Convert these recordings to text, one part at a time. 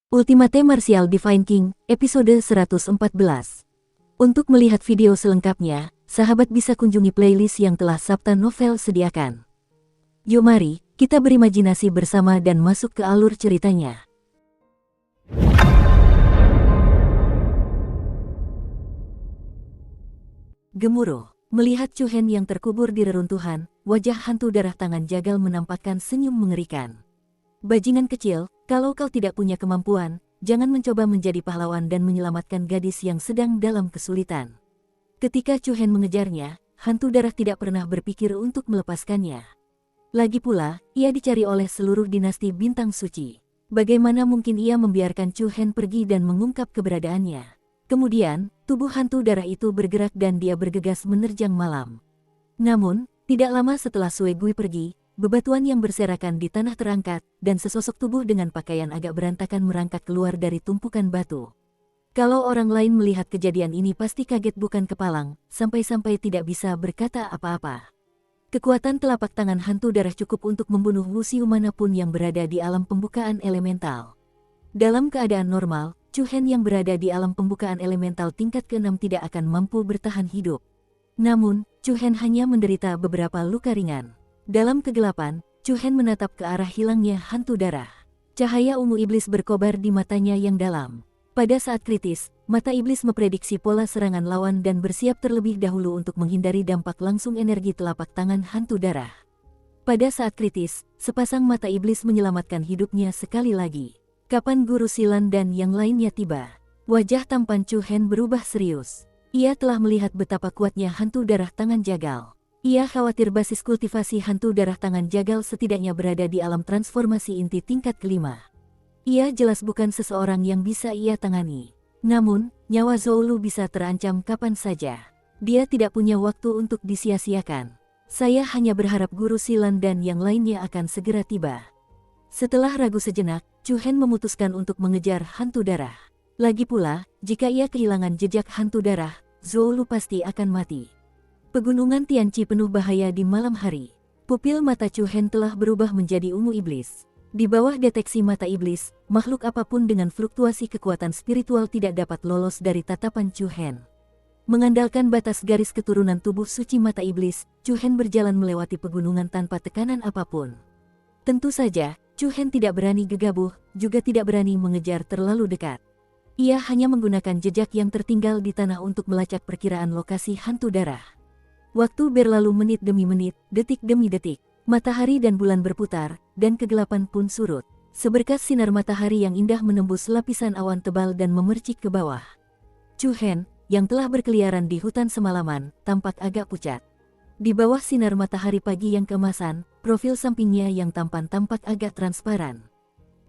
Ultimate Martial Divine King, episode 114. Untuk melihat video selengkapnya, sahabat bisa kunjungi playlist yang telah Sabta Novel sediakan. Yuk mari, kita berimajinasi bersama dan masuk ke alur ceritanya. Gemuruh, melihat Chu Hen yang terkubur di reruntuhan, wajah hantu darah tangan jagal menampakkan senyum mengerikan. Bajingan kecil, kalau kau tidak punya kemampuan, jangan mencoba menjadi pahlawan dan menyelamatkan gadis yang sedang dalam kesulitan. Ketika Chu Hen mengejarnya, hantu darah tidak pernah berpikir untuk melepaskannya. Lagi pula, ia dicari oleh seluruh dinasti bintang suci. Bagaimana mungkin ia membiarkan Chu Hen pergi dan mengungkap keberadaannya? Kemudian, tubuh hantu darah itu bergerak dan dia bergegas menerjang malam. Namun, tidak lama setelah Sue Gui pergi, bebatuan yang berserakan di tanah terangkat, dan sesosok tubuh dengan pakaian agak berantakan merangkak keluar dari tumpukan batu. Kalau orang lain melihat kejadian ini pasti kaget bukan kepalang, sampai-sampai tidak bisa berkata apa-apa. Kekuatan telapak tangan hantu darah cukup untuk membunuh musuh manapun yang berada di alam pembukaan elemental. Dalam keadaan normal, Chu Hen yang berada di alam pembukaan elemental tingkat ke-6 tidak akan mampu bertahan hidup. Namun, Chu Hen hanya menderita beberapa luka ringan. Dalam kegelapan, Chu Hen menatap ke arah hilangnya hantu darah. Cahaya ungu iblis berkobar di matanya yang dalam. Pada saat kritis, mata iblis memprediksi pola serangan lawan dan bersiap terlebih dahulu untuk menghindari dampak langsung energi telapak tangan hantu darah. Pada saat kritis, sepasang mata iblis menyelamatkan hidupnya sekali lagi. Kapan Guru Silan dan yang lainnya tiba? Wajah tampan Chu Hen berubah serius. Ia telah melihat betapa kuatnya hantu darah tangan jagal. Ia khawatir basis kultivasi hantu darah tangan jagal setidaknya berada di alam transformasi inti tingkat ke-5. Ia jelas bukan seseorang yang bisa ia tangani. Namun, nyawa Zhou bisa terancam kapan saja. Dia tidak punya waktu untuk disia-siakan. Saya hanya berharap Guru Silan dan yang lainnya akan segera tiba. Setelah ragu sejenak, Chu Hen memutuskan untuk mengejar hantu darah. Lagi pula, jika ia kehilangan jejak hantu darah, Zhou pasti akan mati. Pegunungan Tianqi penuh bahaya di malam hari. Pupil mata Chu Hen telah berubah menjadi ungu iblis. Di bawah deteksi mata iblis, makhluk apapun dengan fluktuasi kekuatan spiritual tidak dapat lolos dari tatapan Chu Hen. Mengandalkan batas garis keturunan tubuh suci mata iblis, Chu Hen berjalan melewati pegunungan tanpa tekanan apapun. Tentu saja, Chu Hen tidak berani gegabah, juga tidak berani mengejar terlalu dekat. Ia hanya menggunakan jejak yang tertinggal di tanah untuk melacak perkiraan lokasi hantu darah. Waktu berlalu menit demi menit, detik demi detik. Matahari dan bulan berputar, dan kegelapan pun surut. Seberkas sinar matahari yang indah menembus lapisan awan tebal dan memercik ke bawah. Chu Hen, yang telah berkeliaran di hutan semalaman, tampak agak pucat. Di bawah sinar matahari pagi yang keemasan, profil sampingnya yang tampan tampak agak transparan.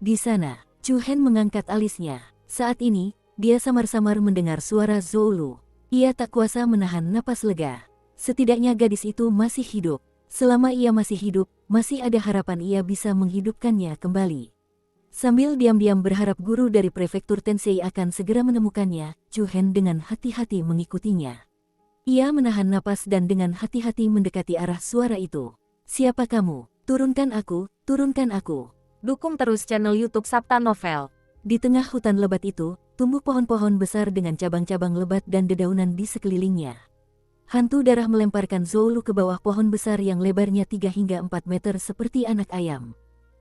Di sana, Chu Hen mengangkat alisnya. Saat ini, dia samar-samar mendengar suara Zhou. Ia tak kuasa menahan napas lega. Setidaknya gadis itu masih hidup. Selama ia masih hidup, masih ada harapan ia bisa menghidupkannya kembali. Sambil diam-diam berharap guru dari prefektur Tensei akan segera menemukannya, Chu Hen dengan hati-hati mengikutinya. Ia menahan napas dan dengan hati-hati mendekati arah suara itu. Siapa kamu? Turunkan aku, turunkan aku. Dukung terus channel YouTube Sabta Novel. Di tengah hutan lebat itu, tumbuh pohon-pohon besar dengan cabang-cabang lebat dan dedaunan di sekelilingnya. Hantu darah melemparkan Zhou ke bawah pohon besar yang lebarnya 3 hingga 4 meter seperti anak ayam.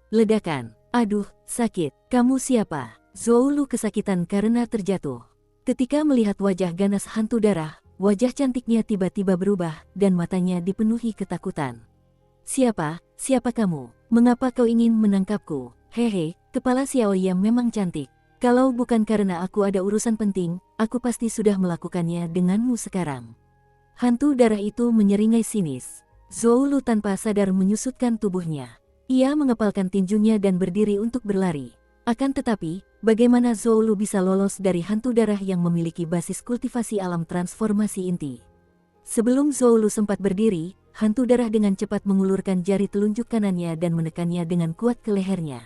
Ledakan. Aduh, sakit. Kamu siapa? Zhou kesakitan karena terjatuh. Ketika melihat wajah ganas hantu darah, wajah cantiknya tiba-tiba berubah dan matanya dipenuhi ketakutan. Siapa? Siapa kamu? Mengapa kau ingin menangkapku? Hehe, kepala Xiaoyan memang cantik. Kalau bukan karena aku ada urusan penting, aku pasti sudah melakukannya denganmu sekarang. Hantu darah itu menyeringai sinis. Zhou tanpa sadar menyusutkan tubuhnya. Ia mengepalkan tinjunya dan berdiri untuk berlari. Akan tetapi, bagaimana Zhou bisa lolos dari hantu darah yang memiliki basis kultivasi alam transformasi inti? Sebelum Zhou sempat berdiri, hantu darah dengan cepat mengulurkan jari telunjuk kanannya dan menekannya dengan kuat ke lehernya.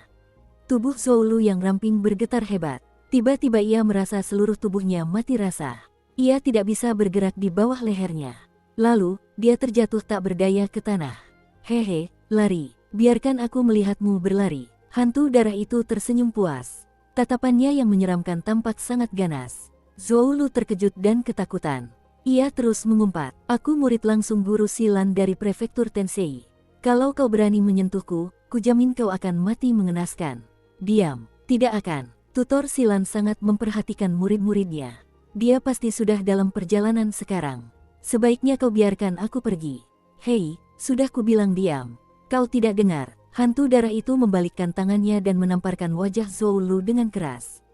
Tubuh Zhou yang ramping bergetar hebat. Tiba-tiba ia merasa seluruh tubuhnya mati rasa. Ia tidak bisa bergerak di bawah lehernya. Lalu, dia terjatuh tak berdaya ke tanah. Hehe, lari. Biarkan aku melihatmu berlari. Hantu darah itu tersenyum puas. Tatapannya yang menyeramkan tampak sangat ganas. Zhou Lu terkejut dan ketakutan. Ia terus mengumpat, "Aku murid langsung guru Silan dari prefektur Tensei. Kalau kau berani menyentuhku, kujamin kau akan mati mengenaskan." "Diam, tidak akan." Tutor Silan sangat memperhatikan murid-muridnya. "Dia pasti sudah dalam perjalanan sekarang. Sebaiknya kau biarkan aku pergi." "Hei, sudah kubilang diam. Kau tidak dengar?" Hantu darah itu membalikkan tangannya dan menamparkan wajah Zhou Lu dengan keras.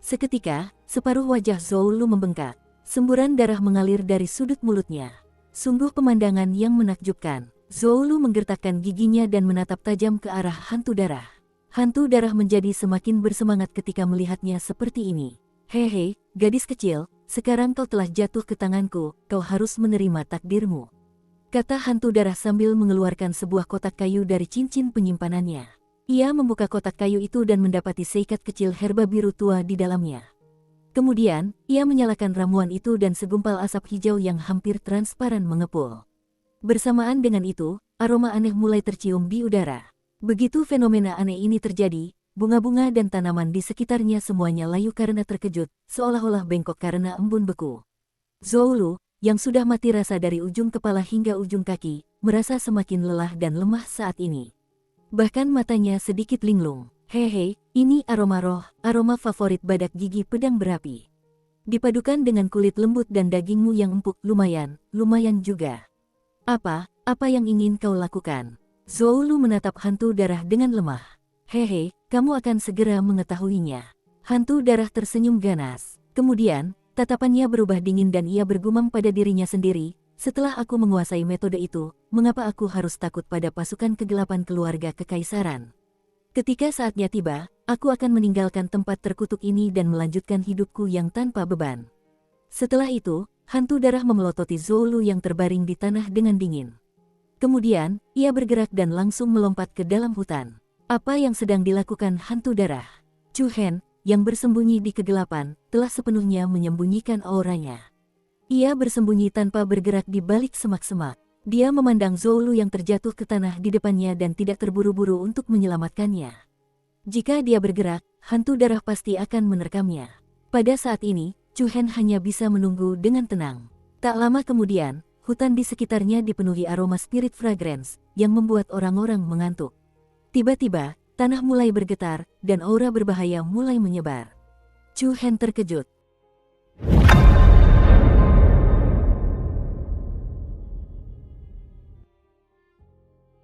Seketika, separuh wajah Zhou Lu membengkak. Semburan darah mengalir dari sudut mulutnya. Sungguh pemandangan yang menakjubkan. Zhou Lu menggertakkan giginya dan menatap tajam ke arah hantu darah. Hantu darah menjadi semakin bersemangat ketika melihatnya seperti ini. "Hehe, gadis kecil, sekarang kau telah jatuh ke tanganku, kau harus menerima takdirmu," kata hantu darah sambil mengeluarkan sebuah kotak kayu dari cincin penyimpanannya. Ia membuka kotak kayu itu dan mendapati seikat kecil herba biru tua di dalamnya. Kemudian, ia menyalakan ramuan itu dan segumpal asap hijau yang hampir transparan mengepul. Bersamaan dengan itu, aroma aneh mulai tercium di udara. Begitu fenomena aneh ini terjadi, bunga-bunga dan tanaman di sekitarnya semuanya layu karena terkejut, seolah-olah bengkok karena embun beku. Zhou Lu, yang sudah mati rasa dari ujung kepala hingga ujung kaki, merasa semakin lelah dan lemah saat ini. Bahkan matanya sedikit linglung. "Hehe, ini aroma roh, aroma favorit badak gigi pedang berapi. Dipadukan dengan kulit lembut dan dagingmu yang empuk, lumayan juga. Apa yang ingin kau lakukan?" Zhou Lu menatap hantu darah dengan lemah. "Hehe, kamu akan segera mengetahuinya." Hantu darah tersenyum ganas. Kemudian, tatapannya berubah dingin dan ia bergumam pada dirinya sendiri, "Setelah aku menguasai metode itu, mengapa aku harus takut pada pasukan kegelapan keluarga kekaisaran? Ketika saatnya tiba, aku akan meninggalkan tempat terkutuk ini dan melanjutkan hidupku yang tanpa beban." Setelah itu, hantu darah memelototi Zhou Lu yang terbaring di tanah dengan dingin. Kemudian, ia bergerak dan langsung melompat ke dalam hutan. Apa yang sedang dilakukan hantu darah? Chu Hen, yang bersembunyi di kegelapan, telah sepenuhnya menyembunyikan auranya. Ia bersembunyi tanpa bergerak di balik semak-semak. Dia memandang Zhou Lu yang terjatuh ke tanah di depannya dan tidak terburu-buru untuk menyelamatkannya. Jika dia bergerak, hantu darah pasti akan menerkamnya. Pada saat ini, Chu Hen hanya bisa menunggu dengan tenang. Tak lama kemudian, hutan di sekitarnya dipenuhi aroma spirit fragrance yang membuat orang-orang mengantuk. Tiba-tiba, tanah mulai bergetar dan aura berbahaya mulai menyebar. Chu Hen terkejut.